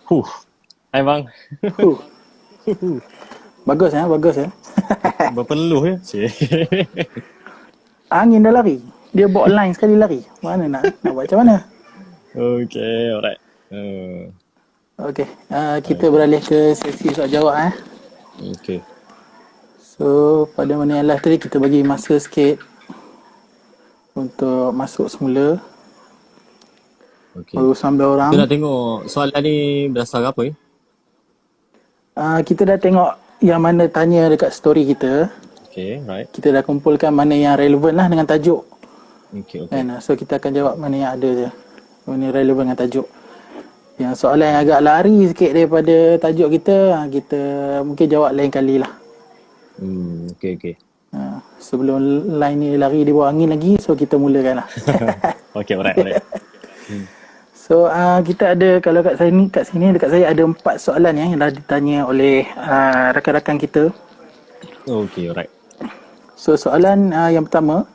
Huh. Hai bang. Huh, bagus ya, bagus ya. Berpeluh ya. Cik. Angin dah lari. Dia bawa line sekali lari. Mana nak buat macam mana? Okay, alright. Okey, kita Okay. beralih ke sesi soal jawab Okay. So, pada mana yang last tadi kita bagi masa sikit untuk masuk semula. Okay. Baru 19 Kita orang. nak tengok soalan ni berdasar apa ya? Kita dah tengok yang mana tanya dekat story kita. Okay, right. Kita dah kumpulkan mana yang relevan lah dengan tajuk. Okay, okay. Kan? So, kita akan jawab mana yang ada je. Mana yang relevan dengan tajuk. Yang soalan yang agak lari sikit daripada tajuk kita, kita mungkin jawab lain kali lah. Okay, okay. Sebelum line ni lari di bawah angin lagi, so kita mulakan lah. Okay, alright, alright. So kita ada, kalau kat sini dekat saya ada 4 soalan yang dah ditanya oleh rakan-rakan kita. Okay, alright. So soalan yang pertama,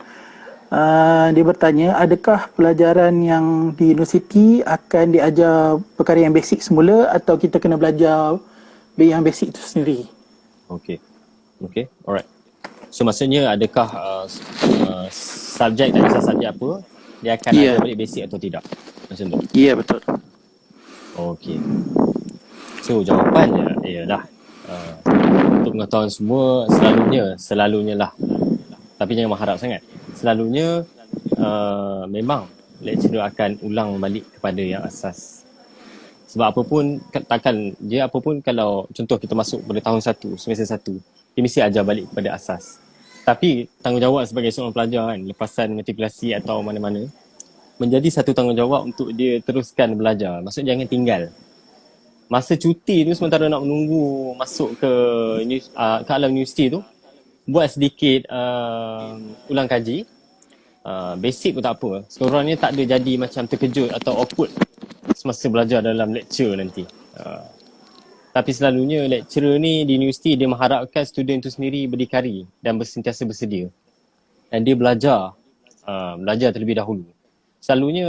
dia bertanya, adakah pelajaran yang di universiti akan diajar perkara yang basic semula atau kita kena belajar yang basic itu sendiri? Okay. Okay, alright. So maksudnya adakah subjek, tak kisah subjek apa, dia akan Ya, ajar balik basic atau tidak? Macam tu. ya betul. Okay. So jawapannya ialah untuk pengetahuan semua, selalunya lah. Tapi jangan mengharap sangat. Selalunya memang lecturer akan ulang balik kepada yang asas. Sebab apa pun, takkan dia apa pun, kalau contoh kita masuk pada tahun 1, semester 1, dia mesti ajar balik kepada asas. Tapi tanggungjawab sebagai seorang pelajar kan, lepasan matrikulasi atau mana-mana, menjadi satu tanggungjawab untuk dia teruskan belajar. Maksud jangan tinggal. Masa cuti tu, sementara nak menunggu masuk ke alam universiti tu, buat sedikit ulang kaji. Basic pun tak apa. Seorang ni tak ada jadi macam terkejut atau awkward semasa belajar dalam lecture nanti. Tapi selalunya lecturer ni di universiti, dia mengharapkan student tu sendiri berdikari dan sentiasa bersedia. Dan dia belajar terlebih dahulu. Selalunya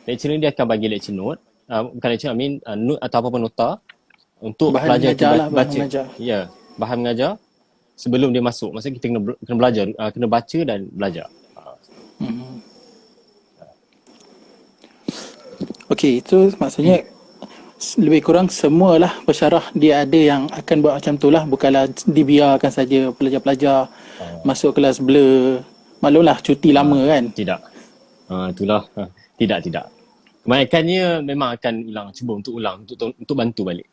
lecturer dia akan bagi lecture note, bukan lecture, note atau apa-apa nota untuk Bahan pelajar itu mengajar lah, bahan baca. mengajar. Ya, bahan mengajar sebelum dia masuk. Maksudnya kita kena belajar, kena baca dan belajar. Okey, itu maksudnya lebih kurang semualah pensyarah dia ada yang akan buat macam tu lah. Bukanlah dibiarkan saja pelajar-pelajar Uh, masuk kelas blur. Maklumlah cuti lama kan. Tidak. Itulah. Tidak. Kebanyakannya memang akan cuba untuk ulang, untuk bantu balik.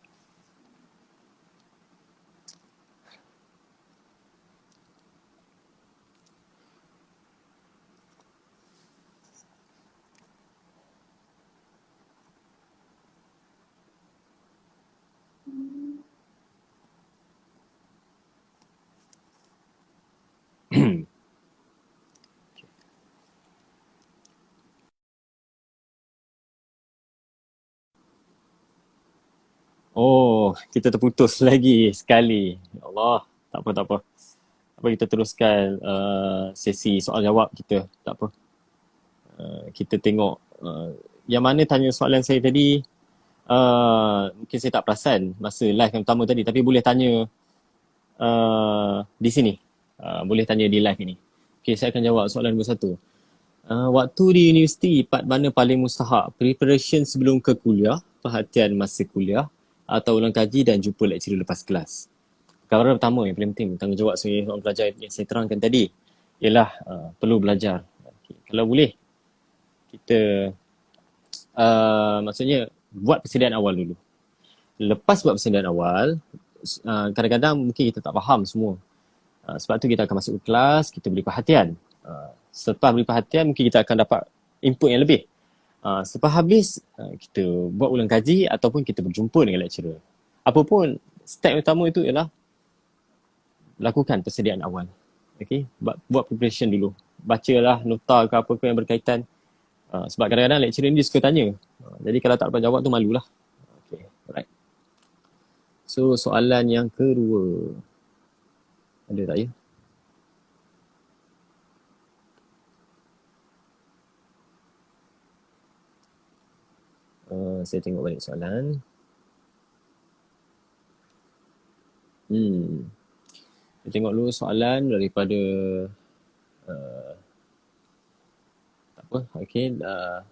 Oh, kita terputus lagi sekali. Ya Allah, tak apa, tak apa. Apa kita teruskan sesi soal jawab kita. Tak apa. Kita tengok yang mana tanya soalan saya tadi. Mungkin saya tak perasan masa live yang pertama tadi, tapi boleh tanya di sini. Boleh tanya di live ini. Okay, saya akan jawab soalan nombor 1. Waktu di universiti, part mana paling mustahak? Preparation sebelum ke kuliah, perhatian masa kuliah, atau ulang kaji dan jumpa lecturer lepas kelas? Perkara pertama yang paling penting, tanggungjawab sebagai seorang pelajar yang saya terangkan tadi, ialah perlu belajar. Okay. Kalau boleh, kita maksudnya buat persediaan awal dulu. Lepas buat persediaan awal, kadang-kadang mungkin kita tak faham semua. Sebab tu kita akan masuk ke kelas, kita beri perhatian. Setelah beri perhatian, mungkin kita akan dapat input yang lebih. Selepas habis, kita buat ulang kaji ataupun kita berjumpa dengan lecturer. Apapun, step utama itu ialah lakukan persediaan awal. Okay? Buat preparation dulu. Bacalah nota ke apa ke yang berkaitan. Sebab kadang-kadang lecturer ni dia suka tanya. Jadi kalau tak dapat jawab tu malulah. Okay, alright. So, soalan yang kedua. Ada tak ya? Saya tengok balik soalan. Kita tengok dulu soalan daripada tak apa. Okey,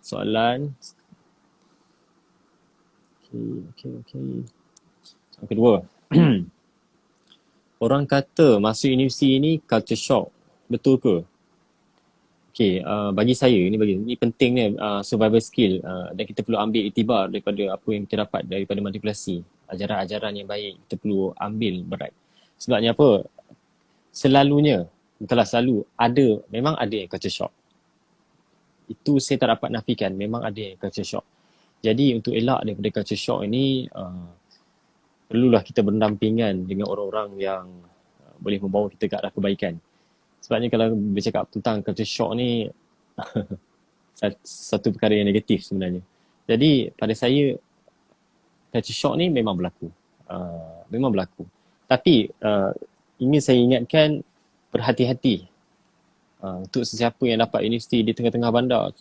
soalan. Okey. Soalan kedua. Orang kata masuk universiti ni culture shock. Betul ke? Okey, bagi saya ini pentingnya survival skill dan kita perlu ambil iktibar daripada apa yang kita dapat daripada matrikulasi. Ajaran-ajaran yang baik kita perlu ambil berat. Sebabnya apa? Selalunya, entahlah selalu, memang ada yang culture shock. Itu saya tak dapat nafikan, memang ada yang culture shock. Jadi untuk elak daripada culture shock ini, perlulah kita berdampingan dengan orang-orang yang boleh membawa kita ke arah kebaikan. Sebabnya kalau bercakap tentang culture shock ni, satu perkara yang negatif sebenarnya. Jadi pada saya, culture shock ni memang berlaku. Memang berlaku. Tapi ingin saya ingatkan, berhati-hati. Untuk sesiapa yang dapat universiti di tengah-tengah bandar,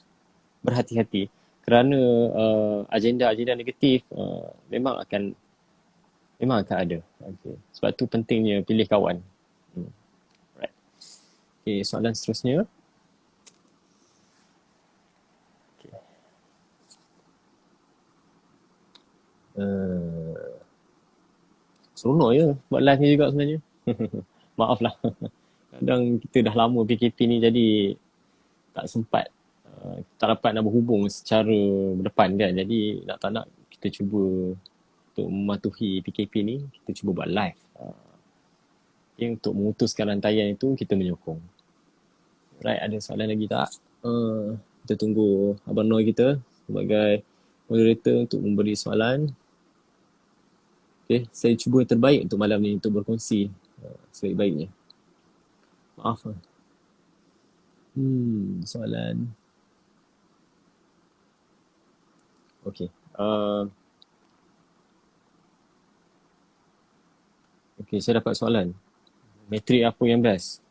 berhati-hati. Kerana agenda-agenda negatif memang akan ada. Okay. Sebab tu pentingnya pilih kawan. Right. Okay, soalan seterusnya. Okay. Seronok je buat live ni juga sebenarnya. Maaf lah. Kadang kita dah lama PKP ni jadi tak sempat. Tak dapat nak berhubung secara berdepan kan. Jadi nak tak nak kita cuba untuk mematuhi PKP ni, kita cuba buat live. Okay, untuk memutuskan rantaian itu, kita menyokong. Right, ada soalan lagi tak? Kita tunggu Abang Noi kita sebagai moderator untuk memberi soalan. Okay, saya cuba yang terbaik untuk malam ni untuk berkongsi sebaik-baiknya. Maaf. Soalan. Okay. Okay, saya dapat soalan. Matrik apa yang best?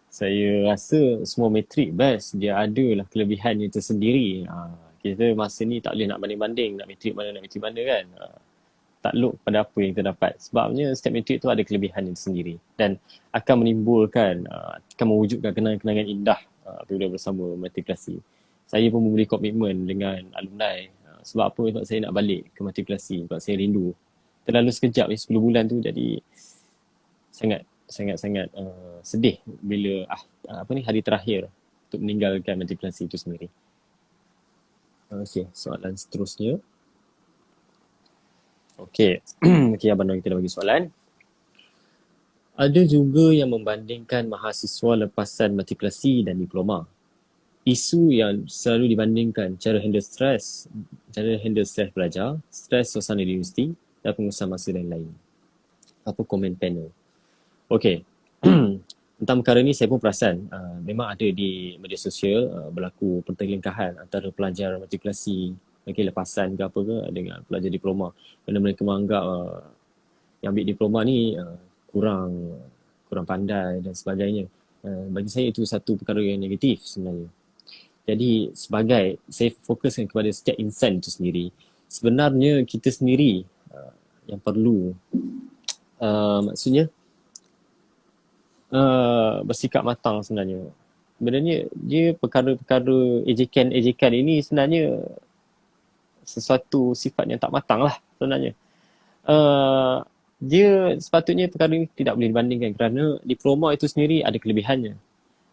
Saya rasa semua matrik best. Dia adalah kelebihannya tersendiri. Kita masa ni tak boleh nak banding-banding nak matrik mana kan. Tak look pada apa yang kita dapat. Sebabnya setiap matrik tu ada kelebihannya tersendiri. Dan akan menimbulkan, akan mewujudkan kenangan-kenangan indah apabila bersama matrikulasi. Saya pun memberi komitmen dengan alumni. Sebab apa? Sebab saya nak balik ke matrikulasi. Sebab saya rindu. Terlalu sekejap ni 10 bulan tu, jadi sangat sedih bila hari terakhir untuk meninggalkan matrikulasi itu sendiri. Okey, soalan seterusnya. Okey, Abang Noi kita dah bagi soalan. Ada juga yang membandingkan mahasiswa lepasan matrikulasi dan diploma. Isu yang selalu dibandingkan cara handle stres belajar, stres suasana di universiti dan pengurusan masa dan lain. Apa komen panel? Okey. Tentang perkara ni saya pun perasan memang ada di media sosial berlaku pertelingkahan antara pelajar matrikulasi lepasan ke apa ke dengan pelajar diploma. Kerana mereka menganggap yang ambil diploma ni kurang pandai dan sebagainya. Bagi saya itu satu perkara yang negatif sebenarnya. Jadi saya fokuskan kepada setiap insan itu sendiri. Sebenarnya kita sendiri yang perlu maksudnya bersikap matang sebenarnya. Sebenarnya dia perkara-perkara ejekan ini sebenarnya sesuatu sifat yang tak matang lah sebenarnya. Dia sepatutnya perkara ini tidak boleh dibandingkan kerana diploma itu sendiri ada kelebihannya.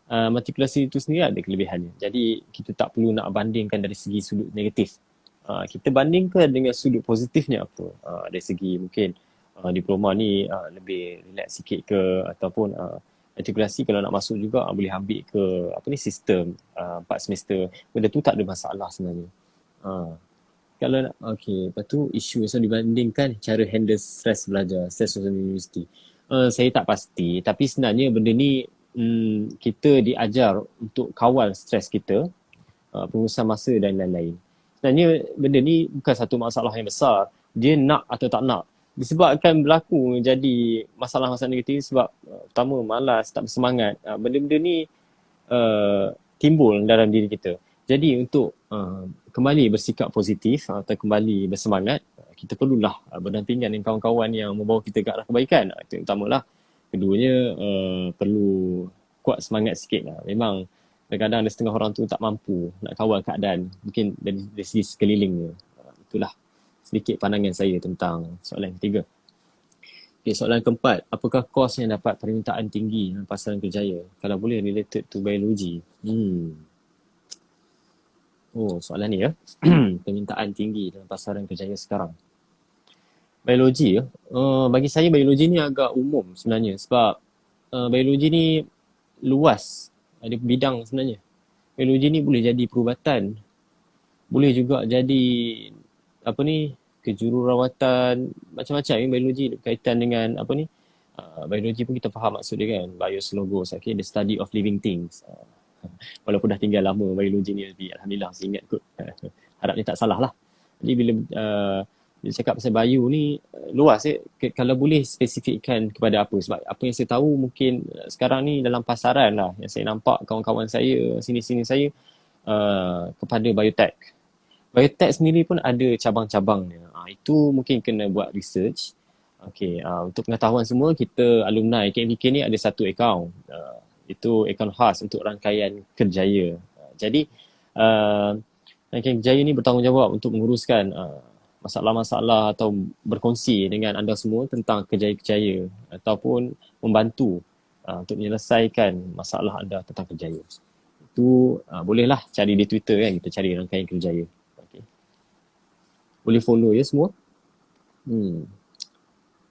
Matrikulasi itu sendiri ada kelebihannya. Jadi kita tak perlu nak bandingkan dari segi sudut negatif. Kita bandingkan dengan sudut positifnya apa. Dari segi mungkin diploma ni lebih relax sikit ke, ataupun matrikulasi kalau nak masuk juga boleh ambil ke sistem 4 semester. Benda tu tak ada masalah sebenarnya. Kalau nak, lepas tu isu yang dibandingkan cara handle stres belajar, stres suasana universiti. Saya tak pasti, tapi sebenarnya benda ni kita diajar untuk kawal stres kita, pengurusan masa dan lain-lain. Sebenarnya benda ni bukan satu masalah yang besar. Dia nak atau tak nak. Disebabkan berlaku jadi masalah-masalah negatif sebab pertama malas, tak bersemangat. Benda-benda ni timbul dalam diri kita. Jadi untuk kembali bersikap positif atau kembali bersemangat, kita perlulah berdampingan dengan kawan-kawan yang membawa kita ke arah kebaikan. Itu yang pertamalah. Keduanya, perlu kuat semangat sikit lah. Memang kadang-kadang ada setengah orang tu tak mampu nak kawal keadaan. Mungkin dari segi sekelilingnya. Itulah sedikit pandangan saya tentang soalan ketiga. Okay, soalan keempat. Apakah kos yang dapat permintaan tinggi dalam pasaran kerjaya? Kalau boleh related to biologi. Oh, soalan ni ya. Permintaan tinggi dalam pasaran kerjaya sekarang. Biologi ya. Bagi saya biologi ni agak umum sebenarnya. Sebab biologi ni luas. Ada bidang sebenarnya. Biologi ni boleh jadi perubatan. Boleh juga jadi kejururawatan, macam-macam biologi berkaitan dengan biologi pun kita faham maksud dia kan, bios logos, okay, the study of living things. Walaupun dah tinggal lama biologi ni, tapi alhamdulillah saya ingat kot. Harapnya tak salah lah. Jadi bila dia cakap pasal bio ni luas kalau boleh spesifikkan kepada apa, sebab apa yang saya tahu mungkin sekarang ni dalam pasaran lah yang saya nampak kawan-kawan saya sini-sini saya kepada biotech. Biotech sendiri pun ada cabang-cabangnya. Itu mungkin kena buat research. Okay, untuk pengetahuan semua, kita alumni KMPK ni ada satu akaun. Itu akaun khas untuk rangkaian kerjaya. Jadi, rangkaian kerjaya ni bertanggungjawab untuk menguruskan masalah-masalah atau berkongsi dengan anda semua tentang kerjaya-kerjaya ataupun membantu untuk menyelesaikan masalah anda tentang kerjaya. Itu bolehlah cari di Twitter kan, kita cari rangkaian kerjaya. Boleh follow ya semua.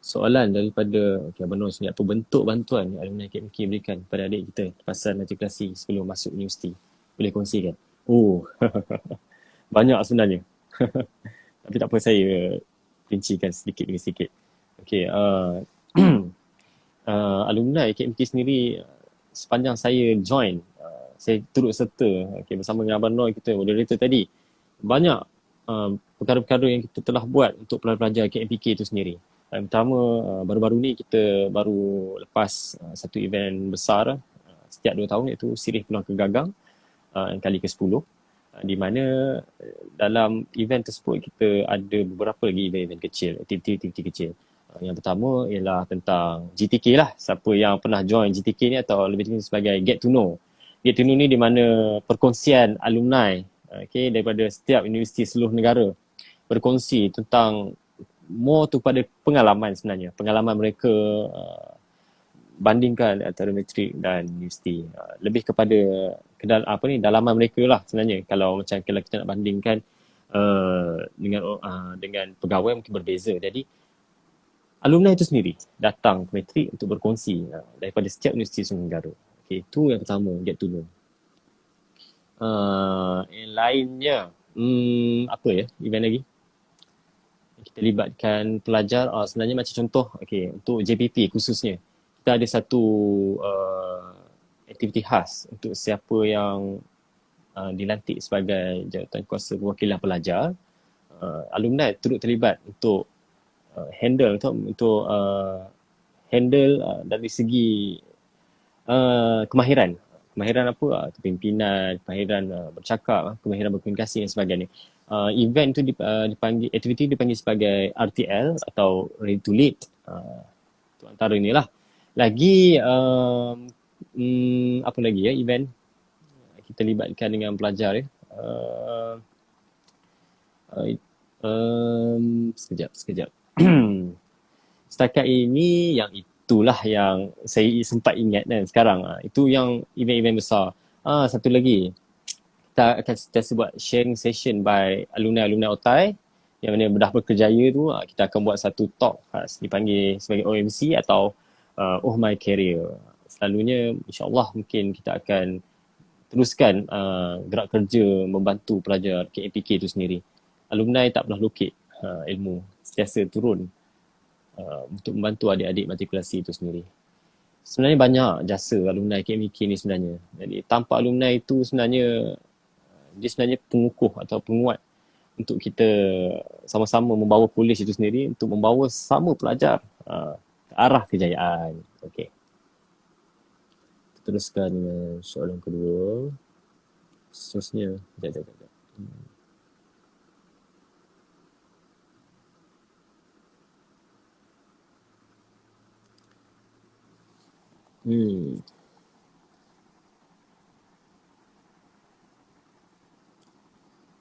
Soalan daripada Abang Nur sini, apa bentuk bantuan yang alumni KMK berikan kepada adik kita pasal matrikulasi sebelum masuk universiti? Boleh kongsikan? Oh, banyak sebenarnya. Tapi tak apa, saya rincikan sedikit demi sedikit. Okay, alumni KMK sendiri, sepanjang saya join, saya turut serta bersama dengan Abang Nur, kita moderator tadi, banyak perkara-perkara yang kita telah buat untuk pelajar-pelajar KMPK itu sendiri. Yang pertama, baru-baru ni kita baru lepas satu event besar setiap 2 tahun, iaitu Sirih Peluang Kegagang yang kali ke-10, di mana dalam event tersebut kita ada beberapa lagi event-event kecil, aktiviti-aktiviti kecil. Yang pertama ialah tentang GTK lah. Siapa yang pernah join GTK ni atau lebih dikenal sebagai Get to Know. Get to Know ni di mana perkongsian alumni daripada setiap universiti seluruh negara berkongsi tentang more tu pada pengalaman sebenarnya. Pengalaman mereka bandingkan antara matrik dan universiti. Lebih kepada dalaman mereka lah sebenarnya. Kalau kita nak bandingkan dengan pegawai mungkin berbeza. Jadi alumni itu sendiri datang ke matrik untuk berkongsi daripada setiap universiti seluruh negara. Okay, itu yang pertama, Get to Know. Yang lainnya, event lagi kita libatkan pelajar. Sebenarnya macam contoh, untuk JPP khususnya, kita ada satu aktiviti khas untuk siapa yang dilantik sebagai jawatan kuasa perwakilan pelajar. Alumni turut terlibat untuk handle dari segi kemahiran apa, kepimpinan, kemahiran bercakap, kemahiran berkomunikasi dan sebagainya. Event tu dipanggil, aktiviti dipanggil sebagai RTL atau Ready to Lead. Itu antara ni lah. Lagi apa lagi ya event kita libatkan dengan pelajar ya. Sekejap. Setakat ini yang itulah yang saya sempat ingat kan sekarang. Itu yang event-event besar. Satu lagi, kita akan sentiasa buat sharing session by alumni OTAI yang mana dah berkerjaya tu. Kita akan buat satu talk khas dipanggil sebagai OMC atau Oh My Career. Selalunya insyaAllah mungkin kita akan teruskan gerak kerja membantu pelajar KMPK itu sendiri. Alumni tak pernah lukit ilmu, sentiasa turun untuk membantu adik-adik matrikulasi itu sendiri. Sebenarnya banyak jasa alumni KMPK ni sebenarnya. Jadi tanpa alumni itu sebenarnya dia sebenarnya pengukuh atau penguat untuk kita sama-sama membawa kolej itu sendiri, untuk membawa sama pelajar ke arah kejayaan. Okey. Teruskan dengan soalan kedua. Seterusnya. Sekejap. Hmm.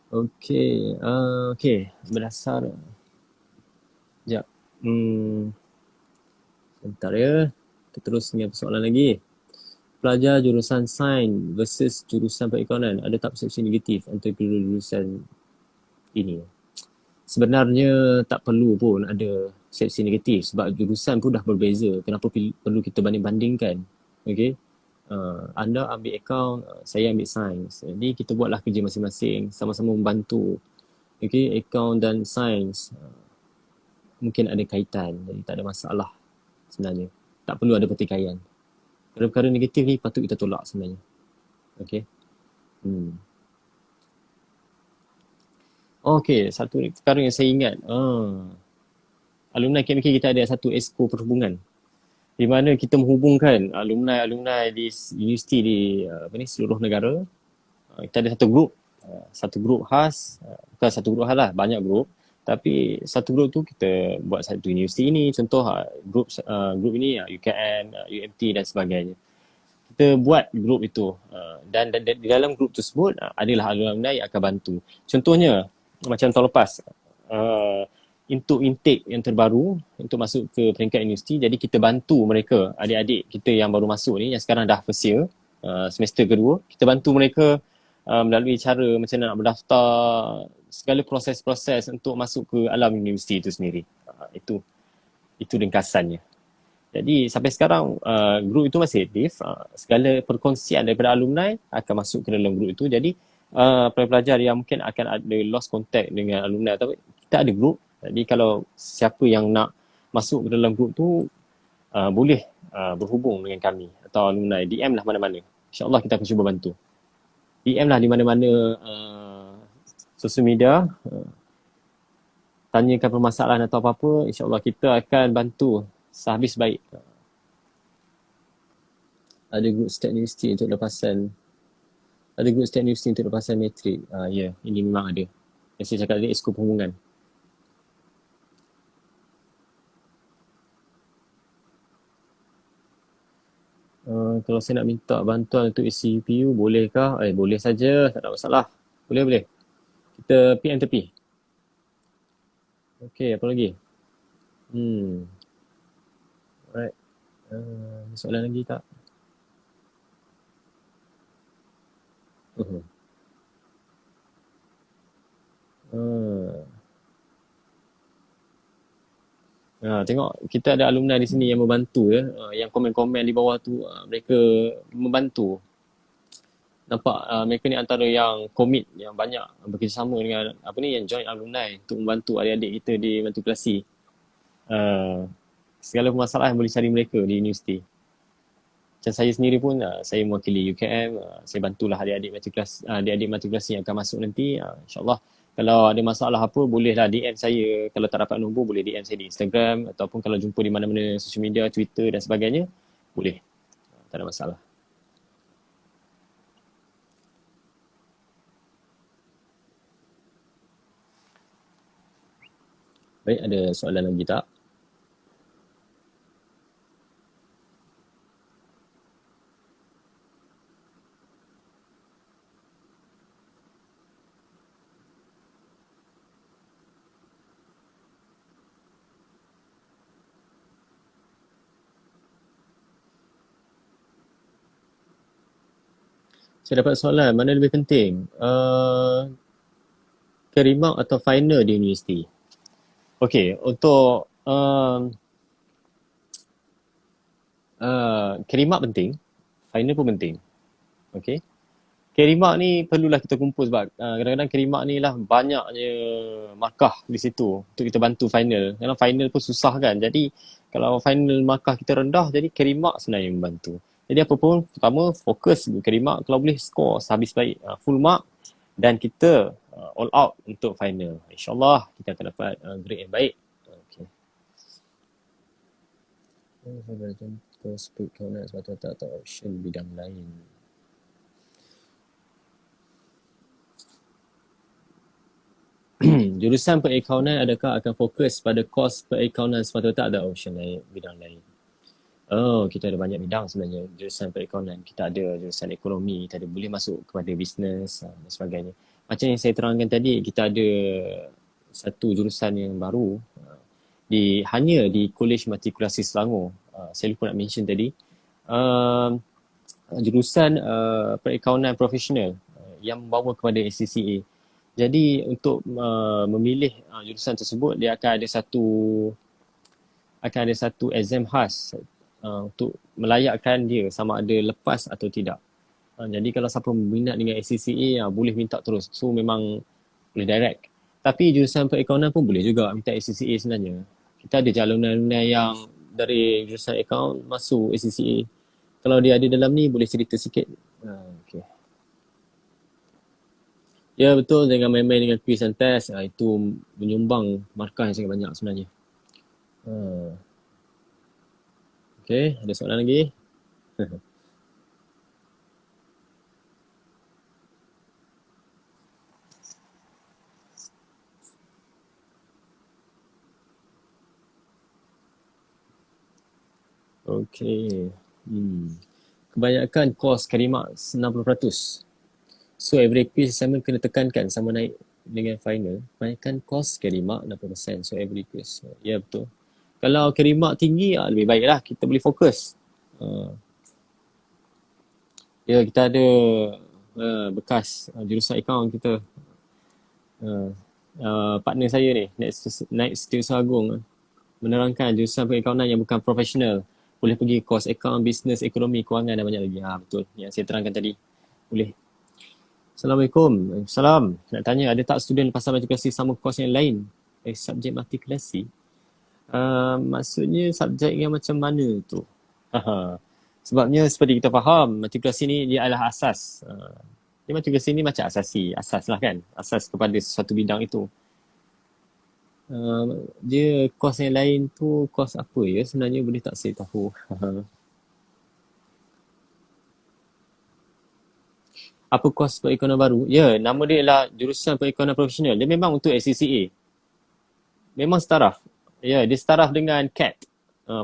Okey, okey. Berdasar. Sekejap. Sebentar ya. Kita terus dengan persoalan lagi. Pelajar jurusan sains versus jurusan perekonomian, ada tak persepsi negatif antara kedua jurusan ini? Sebenarnya tak perlu pun ada persepsi negatif sebab jurusan pun dah berbeza. Kenapa perlu kita banding-bandingkan? Okey. Anda ambil akaun, saya ambil sains. Jadi kita buatlah kerja masing-masing, sama-sama membantu. Okey, akaun dan sains mungkin ada kaitan, jadi tak ada masalah sebenarnya. Tak perlu ada pertikaian. Perkara-perkara negatif ni patut kita tolak sebenarnya. Okey. Okey, satu perkara yang saya ingat. Alumni KMK kita ada satu exco perhubungan, di mana kita menghubungkan alumni di universiti di seluruh negara. Kita ada satu grup khas, bukan satu grup khas lah, banyak grup, tapi satu grup tu kita buat satu universiti ini. Contoh grup ini UKM, UMT dan sebagainya. Kita buat grup itu, dan di dalam grup tersebut adalah alumni yang akan bantu. Contohnya macam tahun lepas, untuk intake yang terbaru untuk masuk ke peringkat universiti, jadi kita bantu mereka, adik-adik kita yang baru masuk ni, yang sekarang dah first year, semester kedua, kita bantu mereka melalui cara macam nak berdaftar, segala proses-proses untuk masuk ke alam universiti itu sendiri. Itu ringkasannya. Jadi sampai sekarang grup itu masih aktif. Segala perkongsian daripada alumni akan masuk ke dalam grup itu. Jadi pelajar yang mungkin akan ada lost contact dengan alumni, atau kita ada grup. Jadi kalau siapa yang nak masuk ke dalam grup tu boleh berhubung dengan kami atau alumni. DM lah mana-mana. InsyaAllah kita akan cuba bantu. DM lah di mana-mana sosial media. Tanyakan permasalahan atau apa-apa. InsyaAllah kita akan bantu sehabis baik. Ada grup state universiti untuk lepasan. Ada grup state universiti untuk lepasan matrik. Ya, ini memang ada. Yang saya cakap tadi, exco perhubungan. Kalau saya nak minta bantuan untuk isi CPU, bolehkah? Boleh saja, tak ada masalah. Boleh. Kita PM tepi. Okey, apa lagi? Alright. Soalan lagi tak? Tengok, kita ada alumni di sini yang membantu ya. Yang komen-komen di bawah tu, mereka membantu. Nampak mereka ni antara yang komit, yang banyak bekerjasama dengan yang join alumni untuk membantu adik-adik kita di matrikulasi. Segala permasalahan boleh cari mereka di universiti. Macam saya sendiri pun, saya mewakili UKM, saya bantulah adik-adik matrikulasi yang akan masuk nanti. InsyaAllah kalau ada masalah apa, bolehlah DM saya. Kalau tak dapat nombor, boleh DM saya di Instagram, ataupun kalau jumpa di mana-mana sosial media, Twitter dan sebagainya, boleh. Tak ada masalah. Baik, ada soalan lagi tak? Saya dapat soalan, mana lebih penting? Kerimak atau final di universiti? Okey, untuk kerimak penting, final pun penting. Okey. Kerimak ni perlulah kita kumpul sebab kadang-kadang kerimak ni lah banyaknya markah di situ untuk kita bantu final. Kadang final pun susah kan. Jadi kalau final markah kita rendah, jadi kerimak sebenarnya membantu. Jadi apa pun, pertama fokus kerimak, kalau boleh score sehabis baik, full mark, dan kita all out untuk final. InsyaAllah kita akan dapat grade yang baik. Okay. Contoh speed count sebab tak atau option bidang lain. Jurusan perakaunan adakah akan fokus pada kos perakaunan semata-mata, ada option lain, bidang lain? Oh, kita ada banyak bidang sebenarnya. Jurusan perekonomian, kita ada jurusan ekonomi, kita ada boleh masuk kepada bisnes dan sebagainya. Macam yang saya terangkan tadi, kita ada satu jurusan yang baru hanya di Kolej Matrikulasi Selangor. Saya lupa nak mention tadi. Uh, Jurusan perakaunan profesional yang membawa kepada SCCA. Jadi untuk memilih jurusan tersebut, dia akan ada satu exam khas untuk melayakkan dia sama ada lepas atau tidak. Jadi kalau siapa berminat dengan SCCA, boleh minta terus. So memang boleh direct. Tapi jurusan perakaunan pun boleh juga minta SCCA sebenarnya. Kita ada jalanan yang dari jurusan akaun masuk SCCA. Kalau dia ada dalam ni, boleh cerita sikit. Okay. Ya betul, dengan main-main dengan quiz dan test, itu menyumbang markah yang sangat banyak sebenarnya. Okay, ada soalan lagi? Okay. Kebanyakan kos Karimak 60%. So every quiz assignment kena tekankan sama naik dengan final. Kebanyakan kos Karimak 60%. So every quiz. Ya betul. Kalau Karimak tinggi, lebih baiklah. Kita boleh fokus. Ya kita ada bekas jurusan akaun kita. Partner saya ni, Naik Setiausaha Agung, menerangkan jurusan perakaunan yang bukan profesional. Boleh pergi kos akaun, bisnes, ekonomi, kewangan dan banyak lagi. Betul. Yang saya terangkan tadi. Boleh. Assalamualaikum. Salam. Nak tanya, ada tak student pasal matrikulasi sama kos yang lain? Subjek matrikulasi? Maksudnya subjek yang macam mana tu? Sebabnya seperti kita faham, matrikulasi ni dia adalah asas. Matrikulasi ni macam asas lah kan. Asas kepada sesuatu bidang itu. Dia kos yang lain tu kos apa ya sebenarnya, boleh tak saya tahu? Apa kos perekonomian baru? Ya, nama dia adalah jurusan perekonomian profesional. Dia memang untuk SCCA. Memang setaraf. Ya, dia setaraf dengan CAT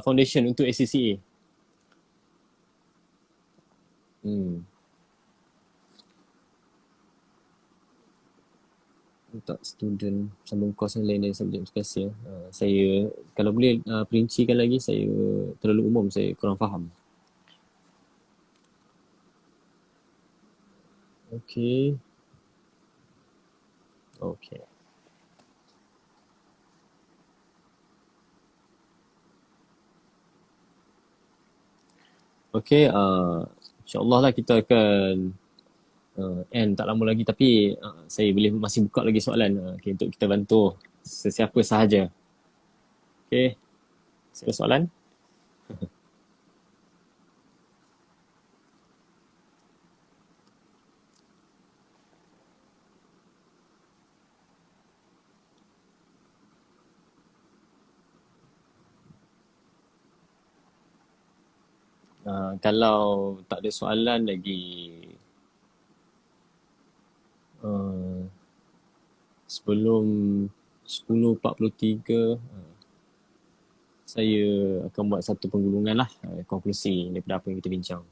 Foundation untuk SCCA. Untuk student sambung kos yang lain dari subjek matrikulasi. Saya kalau boleh perincikan lagi, saya terlalu umum, saya kurang faham. Okey. Okey. Okey, insya-Allah lah kita akan end tak lama lagi, tapi saya boleh masih buka lagi soalan untuk kita bantu sesiapa sahaja. Okey. Ada soalan? Kalau tak ada soalan lagi, sebelum 10.43 saya akan buat satu penggulungan lah, konklusi daripada apa yang kita bincang.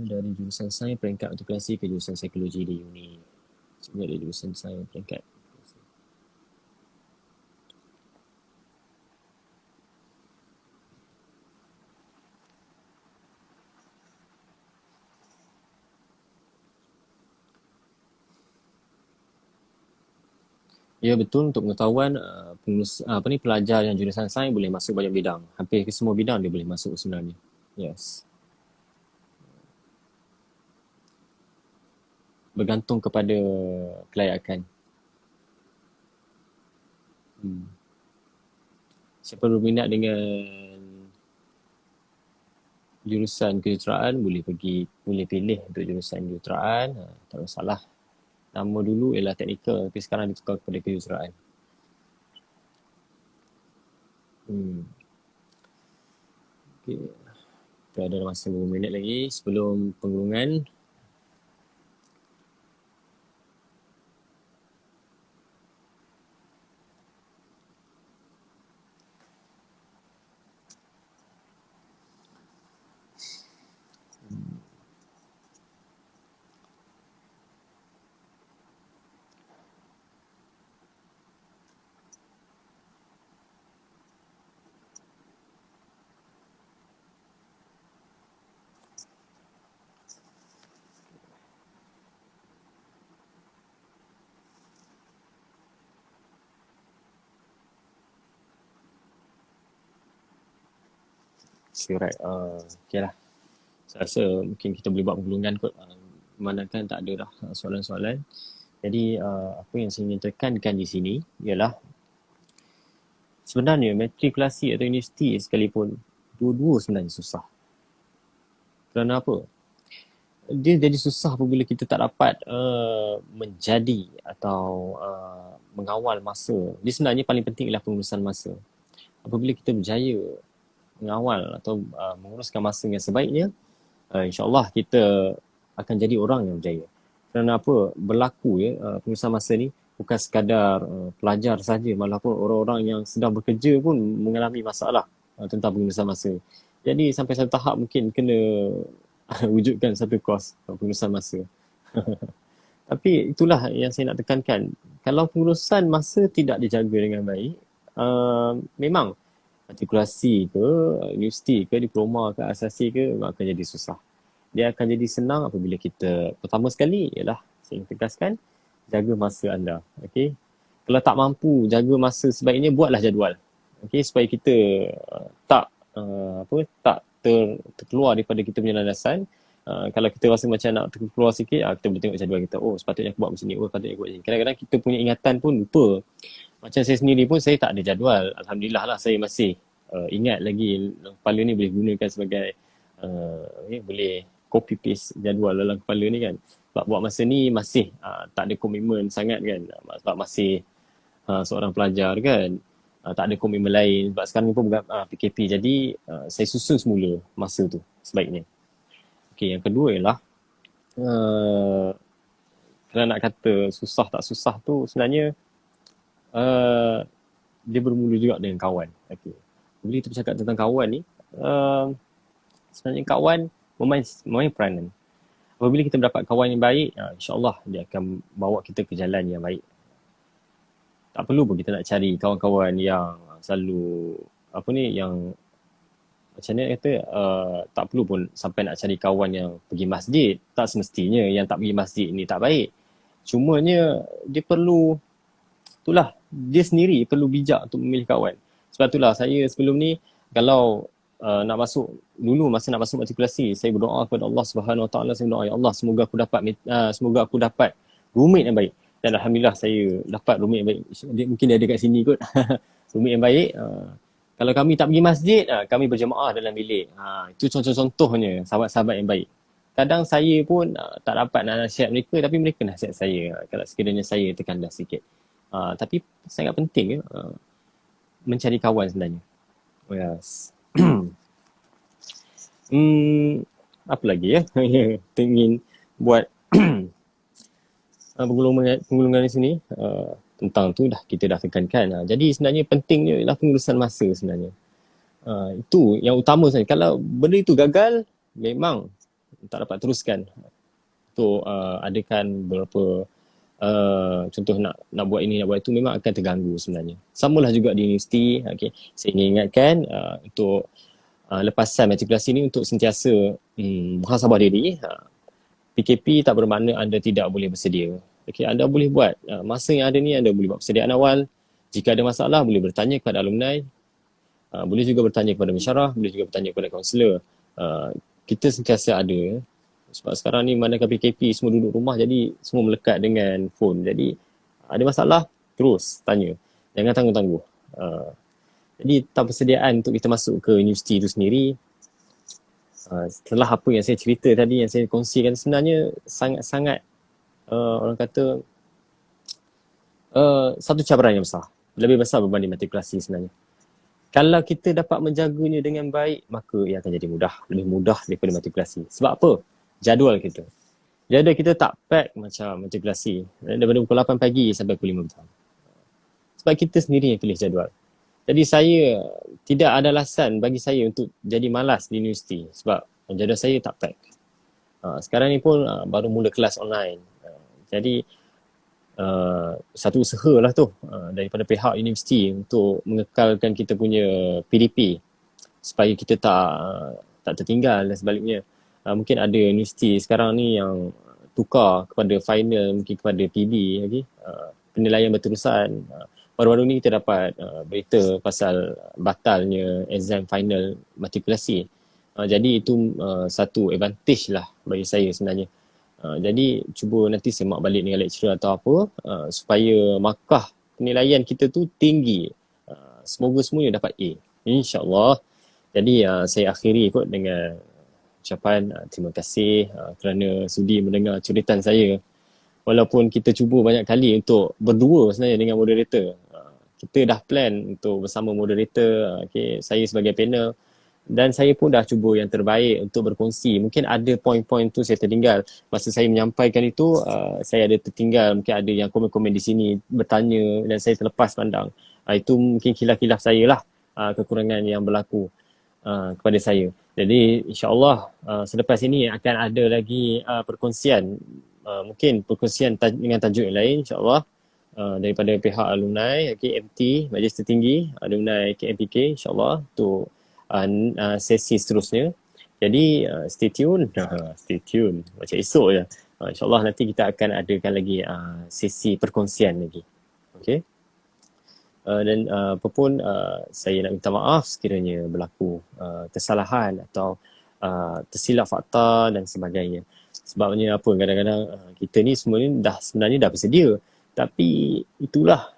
Dari jurusan sains peringkat matrikulasi ke jurusan psikologi di uni. Dari jurusan sains peringkat. Ya betul, untuk pengetahuan pelajar yang jurusan sains boleh masuk banyak bidang. Hampir ke semua bidang dia boleh masuk sebenarnya. Yes. Bergantung kepada kelayakan. Siapa berminat dengan jurusan kejuruteraan boleh pilih untuk jurusan kejuruteraan, tak masalah. Nama dulu ialah teknikal, tapi sekarang ditukar kepada kejuruteraan. Okay. Kita ada masa 5 minit lagi sebelum penggulungan. Alright. Okay lah. Saya rasa mungkin kita boleh buat penggulungan kot. Memandangkan tak ada dah soalan-soalan. Jadi apa yang saya ingin tekankan di sini ialah sebenarnya matrikulasi atau universiti sekalipun dua-dua sebenarnya susah. Kerana apa? Dia jadi susah apabila kita tak dapat menjadi atau mengawal masa. Dia sebenarnya paling penting ialah pengurusan masa. Apabila kita berjaya mengawal atau menguruskan masa yang sebaiknya, insyaAllah kita akan jadi orang yang berjaya. Kerana apa? Berlaku pengurusan masa ni bukan sekadar pelajar saja, malah pun orang-orang yang sedang bekerja pun mengalami masalah tentang pengurusan masa. Jadi sampai satu tahap mungkin kena wujudkan satu kos pengurusan masa. Tapi itulah yang saya nak tekankan. Kalau pengurusan masa tidak dijaga dengan baik, memang matrikulasi ke, universiti ke, diploma ke, asasi ke, akan jadi susah. Dia akan jadi senang apabila kita, pertama sekali ialah saya ingin tegaskan, jaga masa anda. Okay? Kalau tak mampu jaga masa sebaiknya, buatlah jadual. Okay? Supaya kita tak terkeluar daripada kita punya landasan. Kalau kita rasa macam nak terkeluar sikit, kita boleh tengok jadual kita. Oh, sepatutnya aku buat macam ni. Oh, sepatutnya aku buat macam ni. Kadang-kadang kita punya ingatan pun lupa. Macam saya sendiri pun, saya tak ada jadual. Alhamdulillah lah, saya masih ingat lagi. Kepala ni boleh gunakan sebagai boleh copy paste jadual dalam kepala ni kan. Sebab buat masa ni masih tak ada komitmen sangat kan. Sebab masih seorang pelajar kan. Tak ada komitmen lain. Sebab sekarang ni pun bukan PKP. Jadi saya susun semula masa tu sebaiknya. Okay, yang kedua ialah kalau nak kata susah tak susah tu sebenarnya dia bermula juga dengan kawan. Okay. Bila kita bercakap tentang kawan ni, sebenarnya kawan memain peranan. Apabila kita mendapat kawan yang baik, insyaAllah dia akan bawa kita ke jalan yang baik. Tak perlu pun kita nak cari kawan-kawan yang selalu yang macam ni kata, tak perlu pun sampai nak cari kawan yang pergi masjid. Tak semestinya yang tak pergi masjid ni tak baik. Cumanya dia perlu, itulah, dia sendiri perlu bijak untuk memilih kawan. Sebab itulah saya sebelum ni, kalau nak masuk, dulu masa nak masuk matrikulasi, saya berdoa kepada Allah Subhanahu Wa Taala, saya berdoa, ya Allah, semoga aku dapat roommate yang baik. Dan alhamdulillah saya dapat roommate yang baik. Mungkin dia ada kat sini kot. Roommate yang baik. Kalau kami tak pergi masjid, kami berjemaah dalam bilik. Itu contoh-contohnya sahabat-sahabat yang baik. Kadang saya pun tak dapat nak nasihat mereka, tapi mereka nasihat saya. Kalau sekiranya saya terkandas sikit. Tapi sangat penting mencari kawan sebenarnya. Oh yes. Apa lagi ya? Kita ingin buat penggulungan di sini. Tentang tu kita dah tekankan. Jadi sebenarnya pentingnya ialah pengurusan masa sebenarnya. Itu yang utama sebenarnya. Kalau benda itu gagal, memang tak dapat teruskan. Untuk adakan beberapa contoh nak buat ini, nak buat itu, memang akan terganggu sebenarnya. Samalah juga di universiti. Okay. Saya ingin ingatkan untuk lepasan matrikulasi ini untuk sentiasa muhasabah diri. PKP tak bermakna anda tidak boleh bersedia. Okay, anda boleh buat masa yang ada ni, anda boleh buat persediaan awal. Jika ada masalah, boleh bertanya kepada alumni, boleh juga bertanya kepada mesyarah, boleh juga bertanya kepada kaunselor. Kita sentiasa ada. Sebab sekarang ni manakah PKP, semua duduk rumah, jadi semua melekat dengan phone. Jadi ada masalah, terus tanya. Jangan tangguh-tangguh. Jadi tanpa persediaan untuk kita masuk ke universiti itu sendiri, setelah apa yang saya cerita tadi, yang saya kongsikan, sebenarnya sangat-sangat orang kata satu cabaran yang besar. Lebih besar berbanding matrikulasi sebenarnya. Kalau kita dapat menjaganya dengan baik, maka ia akan jadi mudah. Lebih mudah daripada matrikulasi. Sebab apa? Jadual kita. Jadual kita tak pack macam matrikulasi. Daripada pukul 8 pagi sampai pukul 5 petang. Sebab kita sendiri yang pilih jadual. Jadi saya tidak ada alasan bagi saya untuk jadi malas di universiti. Sebab jadual saya tak pack. Sekarang ni pun baru mula kelas online. Jadi satu usaha lah tu daripada pihak universiti untuk mengekalkan kita punya PDP supaya kita tak tertinggal dan sebaliknya. Mungkin ada universiti sekarang ni yang tukar kepada final, mungkin kepada PB lagi, penilaian berterusan. baru-baru ni kita dapat berita pasal batalnya exam final matrikulasi. Jadi itu satu advantage lah bagi saya sebenarnya. Jadi cuba nanti semak balik dengan lecturer atau apa supaya markah penilaian kita tu tinggi. Semoga semuanya dapat A. InsyaAllah. Jadi saya akhiri kot dengan ucapan terima kasih kerana sudi mendengar curitan saya. Walaupun kita cuba banyak kali untuk berdua sebenarnya dengan moderator. Kita dah plan untuk bersama moderator, saya sebagai panel, dan saya pun dah cuba yang terbaik untuk berkongsi. Mungkin ada poin-poin tu saya tertinggal. Masa saya menyampaikan itu, saya ada tertinggal. Mungkin ada yang komen-komen di sini bertanya dan saya terlepas pandang. Itu mungkin khilaf-khilaf saya lah, kekurangan yang berlaku kepada saya. Jadi insyaAllah selepas ini akan ada lagi perkongsian. Mungkin perkongsian dengan tajuk yang lain insyaAllah. Daripada pihak alumni MT, Majlis Tertinggi alumni KMPK insyaAllah untuk sesi seterusnya. Jadi stay tune macam esok je. InsyaAllah nanti kita akan adakan lagi sesi perkongsian lagi. Okay. Dan apapun saya nak minta maaf sekiranya berlaku kesalahan atau tersilap fakta dan sebagainya. Sebabnya apa, kadang-kadang kita ni semua ni sebenarnya dah bersedia, tapi itulah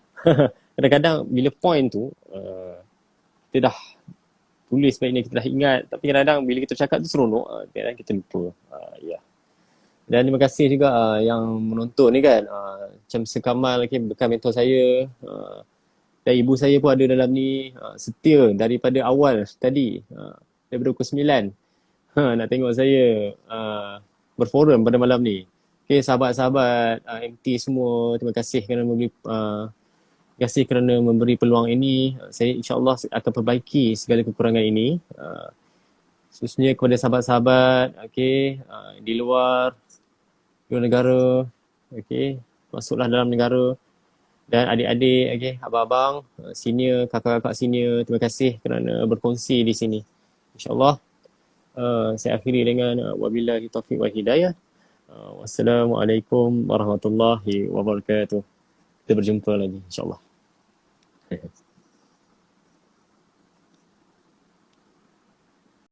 kadang-kadang bila point tu kita dah tulis baik ni, kita dah ingat, tapi kadang-kadang bila kita cakap tu seronok, kadang-kadang kita lupa. Ya. Dan terima kasih juga yang menonton ni kan, macam Sekamal bekas mentor saya, dan ibu saya pun ada dalam ni, setia daripada awal tadi, daripada pukul 9 nak tengok saya berforum pada malam ni. Okay, sahabat-sahabat MT semua, terima kasih kerana memberi peluang ini. Saya insyaAllah akan perbaiki segala kekurangan ini. Khususnya kepada sahabat-sahabat di luar negara, masuklah dalam negara. Dan adik-adik, abang-abang, senior, kakak-kakak senior, terima kasih kerana berkongsi di sini. InsyaAllah saya akhiri dengan wabillahi taufiq wal hidayah. Wassalamualaikum warahmatullahi wabarakatuh. Kita berjumpa lagi insyaAllah.